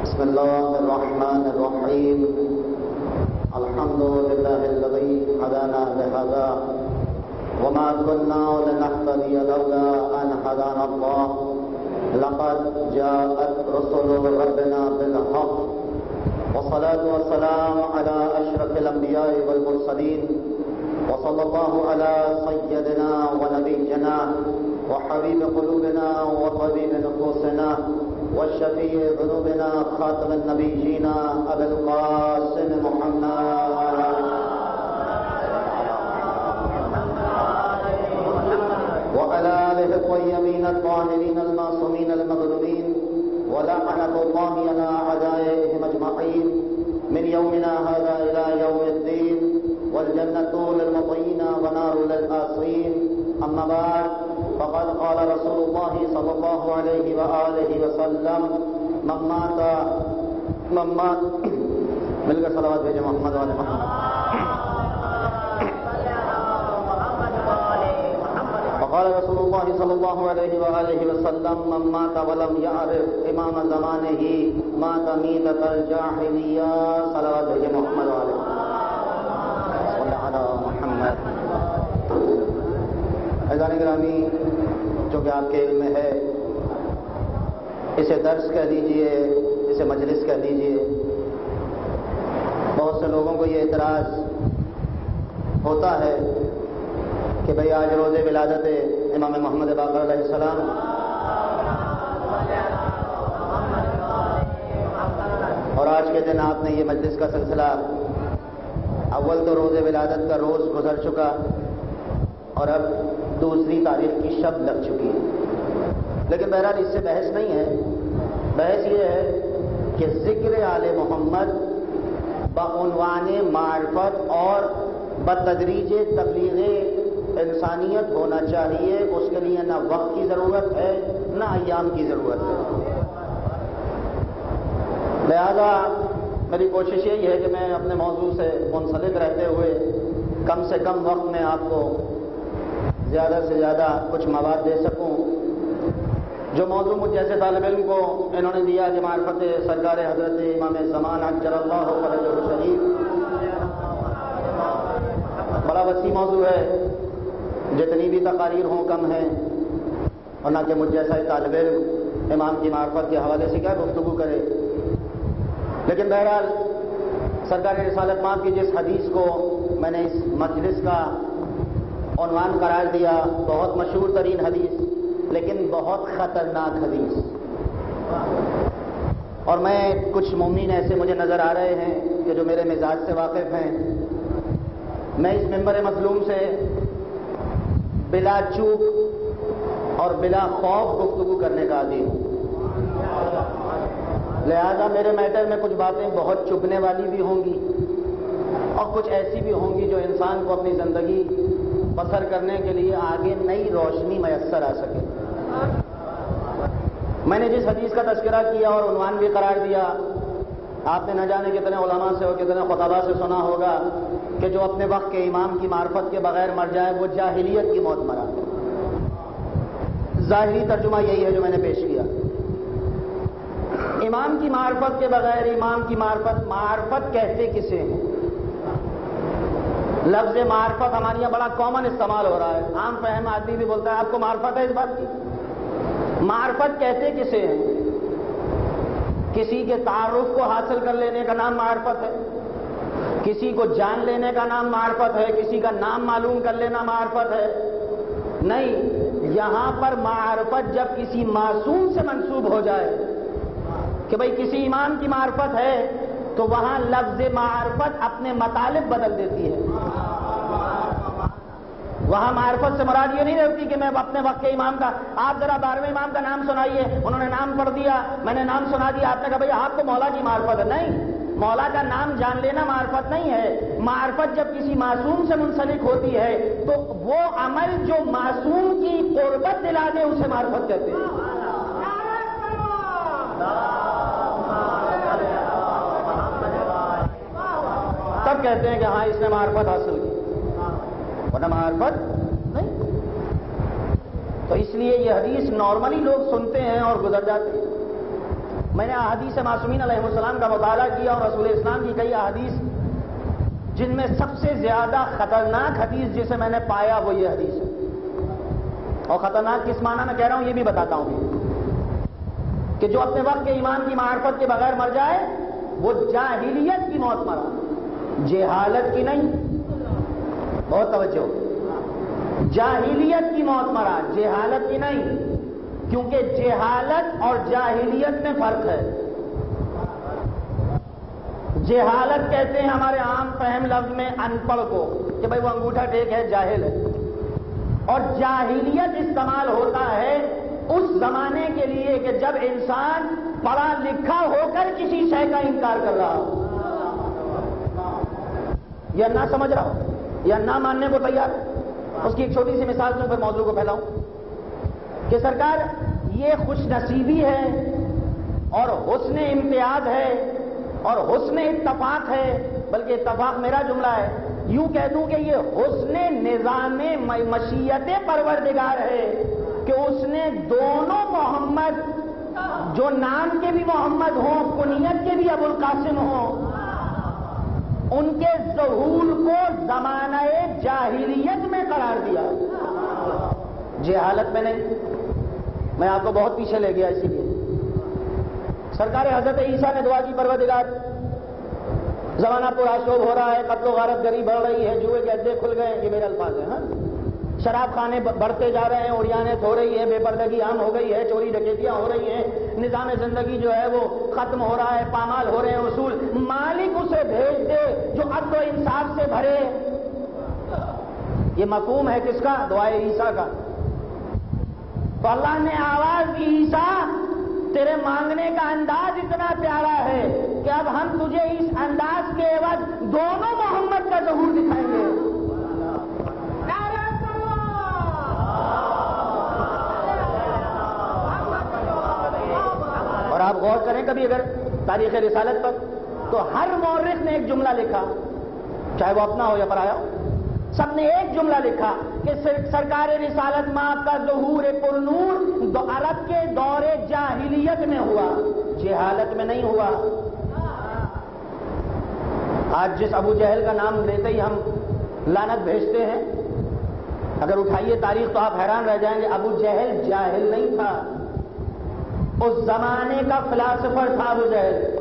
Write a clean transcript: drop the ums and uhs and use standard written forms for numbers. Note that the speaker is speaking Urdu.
بسم الله الرحمن الرحيم الحمد لله الذي هدانا لهذا وما كنا لنهتدي لولا أن هدانا الله لقد جاءت رسل ربنا بالحق والصلاة والسلام على أشرف الأنبياء والمرسلين وصلى الله على سيدنا ونبينا وحبيب قلوبنا وطبيب نفوسنا والشفيع ذنوبنا خاتم النبيين أبي القاسم محمد وعلى آله الطيبين الطاهرين المعصومين المظلومين ولعنة الله على أعدائهم أجمعين من يومنا هذا إلى يوم الدين والجنة للمطيعين ونار للآسين. أما بعد فقد قال رسول الله صلى الله عليه وآله وسلم من مات مل کر صلوات بھیجے محمد والے محمد. فقال رسول الله صلى الله عليه وآله وسلم من مات ولم يعرف امام زمانه مات میتۃ الجاہلیہ. صلوات بھیجے محمد والے محمد. عزیزان گرامی، چونکہ آپ کے علم میں ہے، اسے درس کہہ دیجئے، اسے مجلس کہہ دیجئے. بہت سے لوگوں کو یہ اعتراض ہوتا ہے کہ بھئی آج روز ولادت امام محمد باقر علیہ السلام، اور آج کے دن آپ نے یہ مجلس کا سلسلہ، اول تو روز ولادت کا روز گزر چکا اور اب دوسری تاریخ کی شب لگ چکی ہے. لیکن بہرحال اس سے بحث نہیں ہے. بحث یہ ہے کہ ذکر آل محمد بعنوان معرفت اور بتدریج تبلیغ انسانیت ہونا چاہیے. اس کے لیے نہ وقت کی ضرورت ہے نہ ایام کی ضرورت ہے. لہذا میری کوشش یہی ہے کہ میں اپنے موضوع سے منسلک رہتے ہوئے کم سے کم وقت میں آپ کو زیادہ سے زیادہ کچھ مواد دے سکوں. جو موضوع مجھ جیسے طالب علم کو انہوں نے دیا کہ معرفت سرکار حضرت امام زمان عجل اللہ فرجہ الشریف، بڑا وسیع موضوع ہے. جتنی بھی تقاریر ہوں کم ہیں، اور نہ کہ مجھ جیسا طالب علم امام کی معرفت کے حوالے سے کیا گفتگو کرے. لیکن بہرحال سرکار رسالت مآب کی جس حدیث کو میں نے اس مجلس کا عنوان قرار دیا، بہت مشہور ترین حدیث لیکن بہت خطرناک حدیث، اور میں کچھ مومن ایسے مجھے نظر آ رہے ہیں کہ جو میرے مزاج سے واقف ہیں. میں اس ممبر مظلوم سے بلا چوک اور بلا خوف گفتگو کرنے کا عادی ہوں. لہذا میرے میٹر میں کچھ باتیں بہت چبھنے والی بھی ہوں گی اور کچھ ایسی بھی ہوں گی جو انسان کو اپنی زندگی بسر کرنے کے لیے آگے نئی روشنی میسر آ سکے. میں نے جس حدیث کا تذکرہ کیا اور عنوان بھی قرار دیا، آپ نے نہ جانے کتنے علماء سے اور کتنے خطباء سے سنا ہوگا کہ جو اپنے وقت کے امام کی معرفت کے بغیر مر جائے وہ جاہلیت کی موت مرا. ظاہری ترجمہ یہی ہے جو میں نے پیش کیا. امام کی معرفت کے بغیر، امام کی معرفت کہتے کسے ہیں؟ لفظ معرفت ہمارے یہاں بڑا کامن استعمال ہو رہا ہے. عام فہم آدمی بھی بولتا ہے آپ کو معرفت ہے اس بات کی. معرفت کہتے کسے ہیں؟ کسی کے تعارف کو حاصل کر لینے کا نام معرفت ہے، کسی کو جان لینے کا نام معرفت ہے، کسی کا نام معلوم کر لینا معرفت ہے. نہیں، یہاں پر معرفت جب کسی معصوم سے منسوب ہو جائے کہ بھئی کسی امام کی معرفت ہے، تو وہاں لفظ معرفت اپنے مطالب بدل دیتی ہے. وہاں معرفت سے مراد یہ نہیں رہتی کہ میں اپنے وقت کے امام کا، آپ ذرا 12ویں امام کا نام سنائیے، انہوں نے نام پڑھ دیا، میں نے نام سنا دیا، آپ نے کہا بھئی آپ کو مولا کی معرفت ہے. نہیں، مولا کا نام جان لینا معرفت نہیں ہے. معرفت جب کسی معصوم سے منسلک ہوتی ہے تو وہ عمل جو معصوم کی قربت دلا دے اسے معرفت کہتے ہیں. تب کہتے ہیں کہ ہاں اس نے معرفت حاصل کی، ورنہ معرفت نہیں. تو اس لیے یہ حدیث نارملی لوگ سنتے ہیں اور گزر جاتے ہیں. میں نے احادیث معصومین علیہ السلام کا مطالعہ کیا اور رسول اسلام کی کئی احادیث، جن میں سب سے زیادہ خطرناک حدیث جسے میں نے پایا وہ یہ حدیث ہے. اور خطرناک کس معنی میں کہہ رہا ہوں یہ بھی بتاتا ہوں کہ جو اپنے وقت کے ایمان کی معرفت کے بغیر مر جائے وہ جاہلیت کی موت مرا، جہالت کی نہیں. بہت توجہ، جاہلیت کی موت مرا، جہالت کی نہیں. کیونکہ جہالت اور جاہلیت میں فرق ہے. جہالت کہتے ہیں ہمارے عام فہم لفظ میں ان پڑھ کو کہ بھائی وہ انگوٹھا ٹیک ہے، جاہل ہے. اور جاہلیت استعمال ہوتا ہے اس زمانے کے لیے کہ جب انسان پڑھا لکھا ہو کر کسی شے کا انکار کر رہا ہو، یا نہ سمجھ رہا ہو یا نہ ماننے کو تیار. اس کی ایک چھوٹی سی مثال دوں پھر موضوع کو پھیلاؤں کہ سرکار یہ خوش نصیبی ہے اور حسن امتیاز ہے اور حسن اتفاق ہے، بلکہ اتفاق میرا جملہ ہے، یوں کہہ دوں کہ یہ حسن نظام مشیت پروردگار ہے کہ اس نے دونوں محمد جو نام کے بھی محمد ہوں، کنیت کے بھی ابو القاسم ہوں، ان کے ظہور کو زمانہ جاہلیت میں قرار دیا، جہالت میں نہیں. میں آپ کو بہت پیچھے لے گیا. اسی لیے سرکار حضرت عیسیٰ نے دعا کی، پروردگار زمانہ پرآشوب ہو رہا ہے، قتل و غارت گری بڑھ رہی ہے، جوئے کے اڈے کھل گئے، یہ میرے الفاظ ہیں. ہاں، شراب خانے بڑھتے جا رہے ہیں، اوریانت ہو رہی ہے، بے پردگی عام ہو گئی ہے، چوری ڈکیتیاں ہو رہی ہیں، نظام زندگی جو ہے وہ ختم ہو رہا ہے، پامال ہو رہے ہیں اصول. مالک اسے بھیج دے جو عدل و انصاف سے بھرے. یہ مفہوم ہے کس کا؟ دعائے عیسیٰ کا. تو اللہ نے آواز دی، عیسیٰ تیرے مانگنے کا انداز اتنا پیارا ہے کہ اب ہم تجھے اس انداز کے عوض دونوں محمد کا ظہور دکھائیں گے. اور آپ غور کریں کبھی اگر تاریخ رسالت پر، تو ہر مورخ نے ایک جملہ لکھا، چاہے وہ اپنا ہو یا پرایا ہو، سب نے ایک جملہ لکھا کہ سرکار رسالت ماں کا ظہور پرنور عرب کے دور جاہلیت میں ہوا، جہالت میں نہیں ہوا. آج جس ابو جہل کا نام لیتے ہی ہم لعنت بھیجتے ہیں، اگر اٹھائیے تاریخ تو آپ حیران رہ جائیں گے. ابو جہل جاہل نہیں تھا، اس زمانے کا فلاسفر تھا ابو جہل.